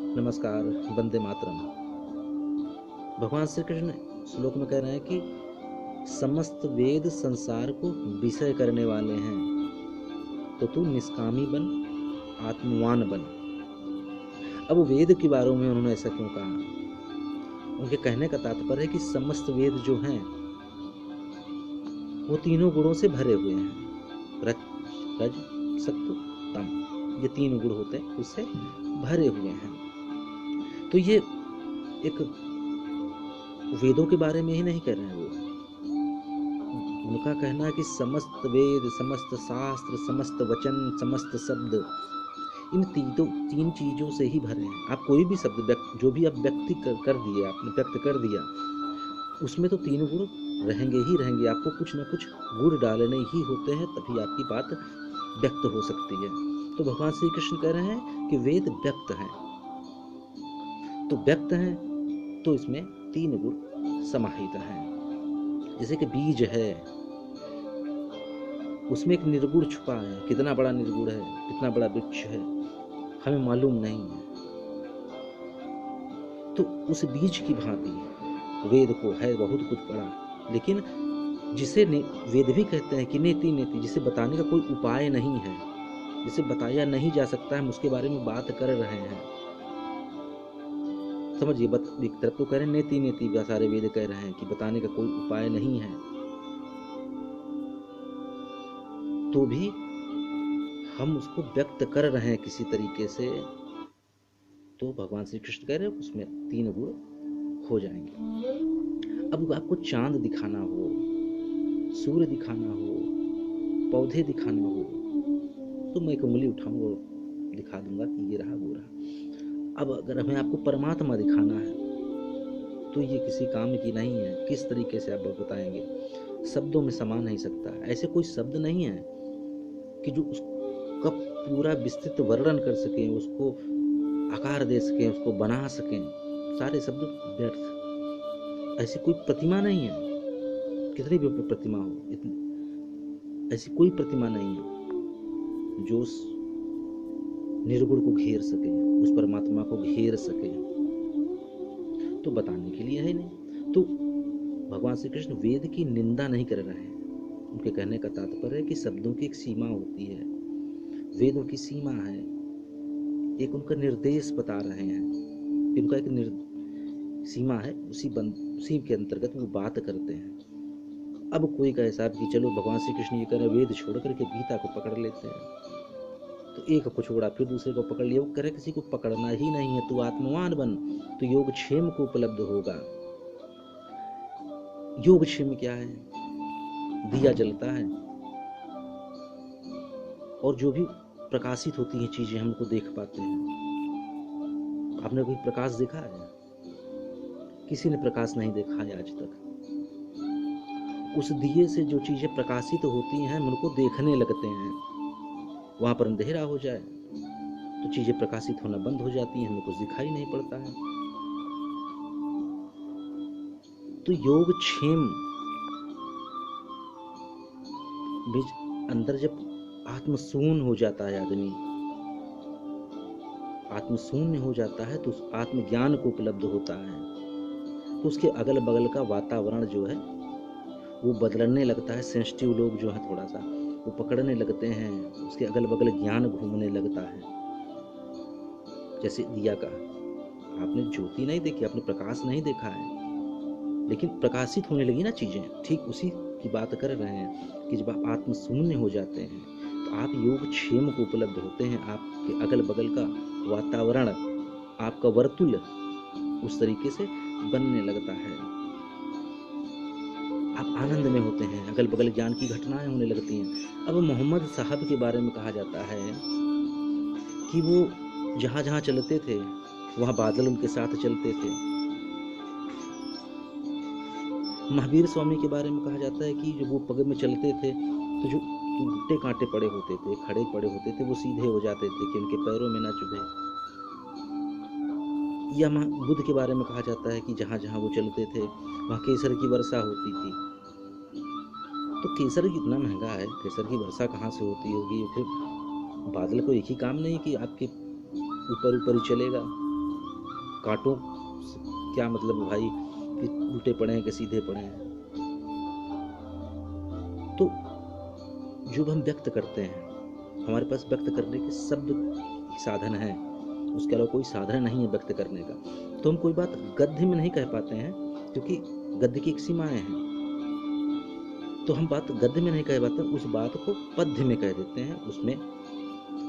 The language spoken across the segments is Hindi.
नमस्कार, वंदे मातरम। भगवान श्री कृष्ण श्लोक में कह रहे हैं कि समस्त वेद संसार को विषय करने वाले हैं, तो तू निष्कामी बन, आत्मवान बन। अब वेद के बारे में उन्होंने ऐसा क्यों कहा? उनके कहने का तात्पर्य है कि समस्त वेद जो हैं वो तीनों गुणों से भरे हुए हैं। रज, सत्व, तम, ये तीन गुण होते हैं, उससे भरे हुए हैं। तो ये एक वेदों के बारे में ही नहीं कह रहे हैं। वो उनका कहना है कि समस्त वेद, समस्त शास्त्र, समस्त वचन, समस्त शब्द इन तीन चीजों से ही भरे हैं। आप कोई भी शब्द जो भी आप व्यक्त कर दिया, उसमें तो तीन गुण रहेंगे ही रहेंगे। आपको कुछ ना कुछ गुण डालने ही होते हैं, तभी आपकी बात व्यक्त हो सकती है। तो भगवान श्री कृष्ण कह रहे हैं कि वेद व्यक्त हैं, तो व्यक्त हैं तो इसमें तीन गुण समाहित हैं। जैसे कि बीज है, उसमें एक निर्गुण छुपा है। कितना बड़ा निर्गुण है, कितना बड़ा वृक्ष है, हमें मालूम नहीं है। तो उस बीज की भांति वेद को है बहुत कुछ पढ़ा, लेकिन जिसे वेद भी कहते हैं कि नेति नेति, जिसे बताने का कोई उपाय नहीं है, जिसे बताया नहीं जा सकता है, हम उसके बारे में बात कर रहे हैं। समझिए, एक तरफ तो कह रहे हैं नेति नेति, सारे वेद कह रहे हैं कि बताने का कोई उपाय नहीं है, तो भी हम उसको व्यक्त कर रहे हैं किसी तरीके से। तो भगवान श्री कृष्ण कह रहे हैं उसमें तीन गुण हो जाएंगे। अब आपको चांद दिखाना हो, सूर्य दिखाना हो, पौधे दिखाना हो, तो मैं एक उंगली उठाऊंगा और दिखा दूंगा कि ये रहा वो रहा। अब अगर हमें आपको परमात्मा दिखाना है तो ये किसी काम की नहीं है। किस तरीके से आप बताएंगे? शब्दों में समा नहीं सकता। ऐसे कोई शब्द नहीं है कि जो उसका पूरा विस्तृत वर्णन कर सकें, उसको आकार दे सकें, उसको बना सकें। सारे शब्द व्यर्थ। ऐसी कोई प्रतिमा नहीं है, कितनी भी प्रतिमा हो, ऐसी कोई प्रतिमा नहीं है जो उस निर्गुण को घेर सके, उस परमात्मा को घेर सके। तो बताने के लिए है नहीं। तो भगवान श्री कृष्ण वेद की निंदा नहीं कर रहे हैं। उनके कहने का तात्पर्य है कि शब्दों की एक सीमा होती है, वेदों की सीमा है, एक उनका निर्देश बता रहे हैं। उनका एक सीमा है, उसी के अंतर्गत वो बात करते हैं। अब कोई कहे साहब कि चलो भगवान श्री कृष्ण ये कह रहे वेद छोड़ करके गीता को पकड़ लेते हैं, तो एक को छोड़ा फिर दूसरे को पकड़ लिया। वो कह रहे किसी को पकड़ना ही नहीं है, तू आत्मवान बन, तो योगक्षेम को उपलब्ध होगा। योगक्षेम क्या है? दिया जलता है और जो भी प्रकाशित होती हैं चीजें हम उनको देख पाते हैं। आपने कोई प्रकाश देखा है? किसी ने प्रकाश नहीं देखा है आज तक। उस दिए से जो चीजें प्रकाशित होती हैं हम उनको देखने लगते हैं। वहां पर अंधेरा हो जाए तो चीजें प्रकाशित होना बंद हो जाती हैं, हमें कुछ दिखाई नहीं पड़ता है। तो योगक्षेम अंदर जब आत्मशून्य हो जाता है, आदमी आत्मशून्य हो जाता है, तो उस आत्मज्ञान को उपलब्ध होता है। तो उसके अगल बगल का वातावरण जो है वो बदलने लगता है। सेंसिटिव लोग जो है थोड़ा सा वो पकड़ने लगते हैं, उसके अगल बगल ज्ञान घूमने लगता है। जैसे दिया का, आपने ज्योति नहीं देखी, आपने प्रकाश नहीं देखा है, लेकिन प्रकाशित होने लगी ना चीजें। ठीक उसी की बात कर रहे हैं कि जब आप आत्मशून्य हो जाते हैं तो आप योगक्षेम को उपलब्ध होते हैं। आपके अगल बगल का वातावरण, आपका वर्तुल उस तरीके से बनने लगता है। आप आनंद में होते हैं, अगल बगल ज्ञान की घटनाएं होने लगती हैं। अब मोहम्मद साहब के बारे में कहा जाता है कि वो जहां जहां चलते थे वहां बादल उनके साथ चलते थे। महावीर स्वामी के बारे में कहा जाता है कि जब वो पग में चलते थे तो जो टूटे कांटे पड़े होते थे, खड़े पड़े होते थे, वो सीधे हो जाते थे कि उनके पैरों में ना चुभे। या बुद्ध के बारे में कहा जाता है कि जहां जहां वो चलते थे वहां केसर की वर्षा होती थी। तो केसर इतना महंगा है, केसर की वर्षा कहाँ से होती होगी? फिर बादल को एक ही काम नहीं कि आपके ऊपर ऊपर ही चलेगा, कांटों से क्या मतलब है भाई कि उल्टे पड़े हैं कि सीधे पड़े हैं। तो जो हम व्यक्त करते हैं, हमारे पास व्यक्त करने के शब्द साधन है, उसके अलावा कोई साधन नहीं है व्यक्त करने का। तो हम कोई बात गद्य में नहीं कह पाते हैं क्योंकि गद्य की एक सीमाएं हैं। तो हम बात गद्य में नहीं कह पाते, उस बात को पद्य में कह देते हैं। उसमें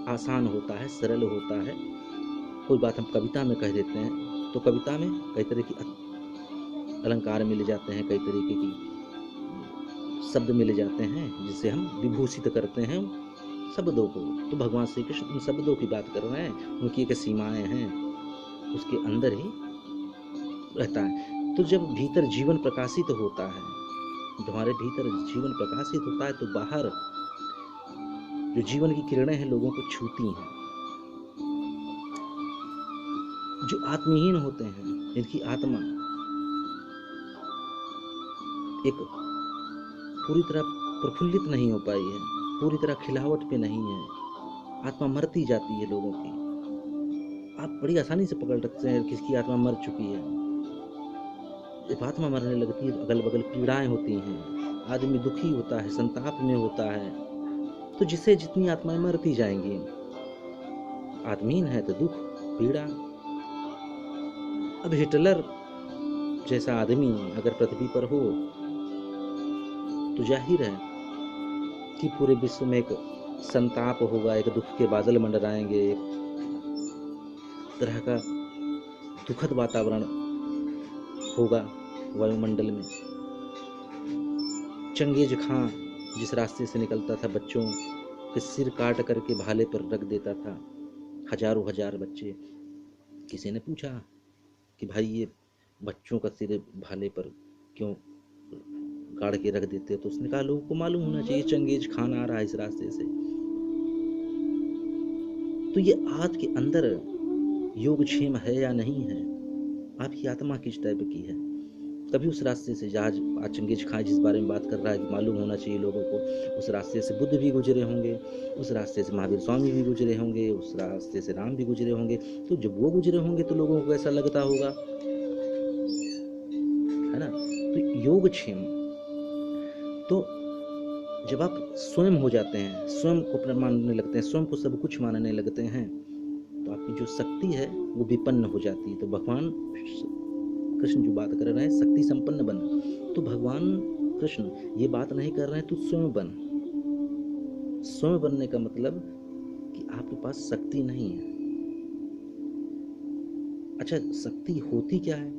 आसान होता है, सरल होता है। कोई बात हम कविता में कह देते हैं तो कविता में कई तरह की अलंकार मिले जाते हैं, कई तरीके की शब्द मिले जाते हैं जिससे हम विभूषित करते हैं शब्दों को। तो भगवान श्री कृष्ण उन शब्दों की बात कर रहे हैं, उनकी एक सीमाएं हैं, उसके अंदर ही रहता है। तो जब भीतर जीवन प्रकाशित होता है, जब हमारे भीतर जीवन प्रकाशित होता है, तो बाहर जो जीवन की किरणें हैं लोगों को छूती हैं। जो आत्महीन होते हैं, जिनकी आत्मा एक पूरी तरह प्रफुल्लित नहीं हो पाई है, पूरी तरह खिलावट पे नहीं है, आत्मा मरती जाती है लोगों की। आप बड़ी आसानी से पकड़ सकते हैं किसकी आत्मा मर चुकी है। जब आत्मा मरने लगती है तो अगल बगल पीड़ाएं होती हैं, आदमी दुखी होता है, संताप में होता है। तो जिससे जितनी आत्माएं मरती जाएंगी, आदमीन है तो दुख पीड़ा। अब हिटलर जैसा आदमी अगर पृथ्वी पर हो तो जाहिर है कि पूरे विश्व में एक संताप होगा, एक दुख के बादल मंडराएंगे, एक तरह का दुखद वातावरण होगा वायुमंडल में। चंगेज खां जिस रास्ते से निकलता था, बच्चों के सिर काट करके भाले पर रख देता था, हजारों हजार बच्चे। किसी ने पूछा कि भाई ये बच्चों का सिर भाले पर क्यों गाड़ के रख देते, तो उसने कहा लोगों को मालूम होना चाहिए चंगेज खान आ रहा है इस रास्ते से। तो ये आज के अंदर योगक्षेम है या नहीं है, आपकी आत्मा किस टाइप की है। तभी उस रास्ते से आज चंगेज खान जिस बारे में बात कर रहा है कि मालूम होना चाहिए लोगों को, उस रास्ते से बुद्ध भी गुजरे होंगे, उस रास्ते से महावीर स्वामी भी गुजरे होंगे, उस रास्ते से राम भी गुजरे होंगे। तो जब वो गुजरे होंगे तो लोगों को ऐसा लगता होगा, है ना। तो योगक्षेम, तो जब आप स्वयं हो जाते हैं, स्वयं को मानने लगते हैं, स्वयं को सब कुछ मानने लगते हैं, तो आपकी जो शक्ति है वो विपन्न हो जाती है। तो भगवान कृष्ण जो बात कर रहे हैं शक्ति संपन्न बन, तो भगवान कृष्ण ये बात नहीं कर रहे हैं तू स्वयं बन। स्वयं बनने का मतलब कि आपके पास शक्ति नहीं है। अच्छा, शक्ति होती क्या है?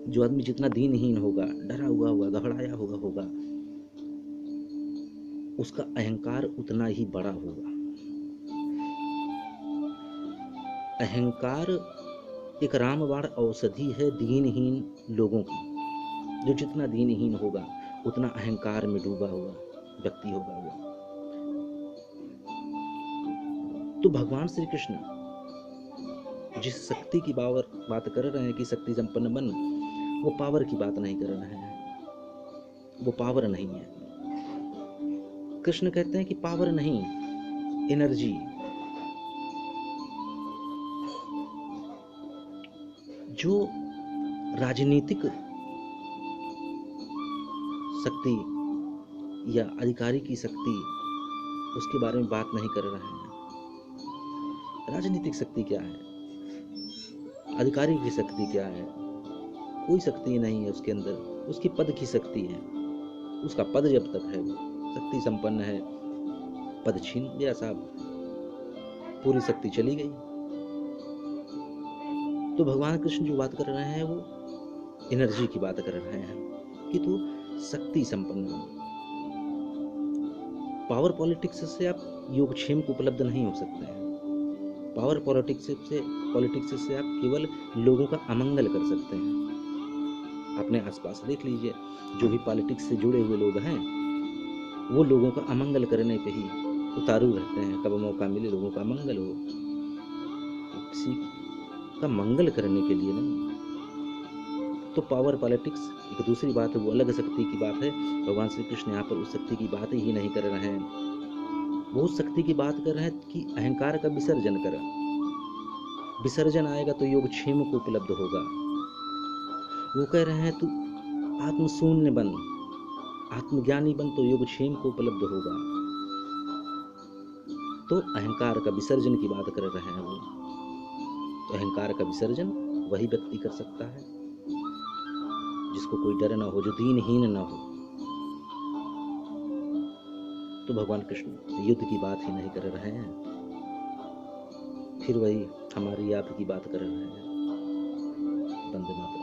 जो आदमी जितना दीनहीन होगा, डरा हुआ होगा, घबराया होगा, उसका अहंकार उतना ही बड़ा होगा। अहंकार एक रामबाण औषधि है दीनहीन लोगों की। जो जितना दीनहीन होगा उतना अहंकार में डूबा हुआ व्यक्ति होगा वो। तो भगवान श्री कृष्ण जिस शक्ति की बात कर रहे हैं कि शक्ति संपन्न बन, वो पावर की बात नहीं कर रहे हैं, वो पावर नहीं है। कृष्ण कहते हैं कि पावर नहीं, एनर्जी। जो राजनीतिक शक्ति या अधिकारी की शक्ति, उसके बारे में बात नहीं कर रहे हैं। राजनीतिक शक्ति क्या है, अधिकारी की शक्ति क्या है? कोई शक्ति नहीं है उसके अंदर, उसकी पद की शक्ति है। उसका पद जब तक है वो शक्ति संपन्न है, पद छीन गया साहब, पूरी शक्ति चली गई। तो भगवान कृष्ण जो बात कर रहे हैं वो एनर्जी की बात कर रहे हैं कि तू शक्ति संपन्न हो। पावर पॉलिटिक्स से आप योगक्षेम को उपलब्ध नहीं हो सकते हैं। पावर पॉलिटिक्स से आप केवल लोगों का अमंगल कर सकते हैं। अपने आसपास देख लीजिए, जो भी पॉलिटिक्स से जुड़े हुए लोग हैं वो लोगों का अमंगल करने पे ही उतारू रहते हैं। कब मौका मिले लोगों का मंगल हो, किसी का मंगल करने के लिए नहीं। तो पावर पॉलिटिक्स एक दूसरी बात है, वो अलग शक्ति की बात है। भगवान श्री कृष्ण यहाँ पर उस शक्ति की बात ही नहीं कर रहे हैं। वो शक्ति की बात कर रहे हैं कि अहंकार का विसर्जन कर, विसर्जन आएगा तो योगक्षेम को उपलब्ध होगा। वो कह रहे हैं तू आत्मशून्य बन, आत्मज्ञानी बन तो योगक्षेम को उपलब्ध होगा। तो अहंकार का विसर्जन की बात कर रहे हैं वो। तो अहंकार का विसर्जन वही व्यक्ति कर सकता है जिसको कोई डर ना हो, जो दीनहीन ना हो। तो भगवान कृष्ण युद्ध की बात ही नहीं कर रहे हैं, फिर वही हमारी आपकी बात कर रहे हैं। वंदे मातरम।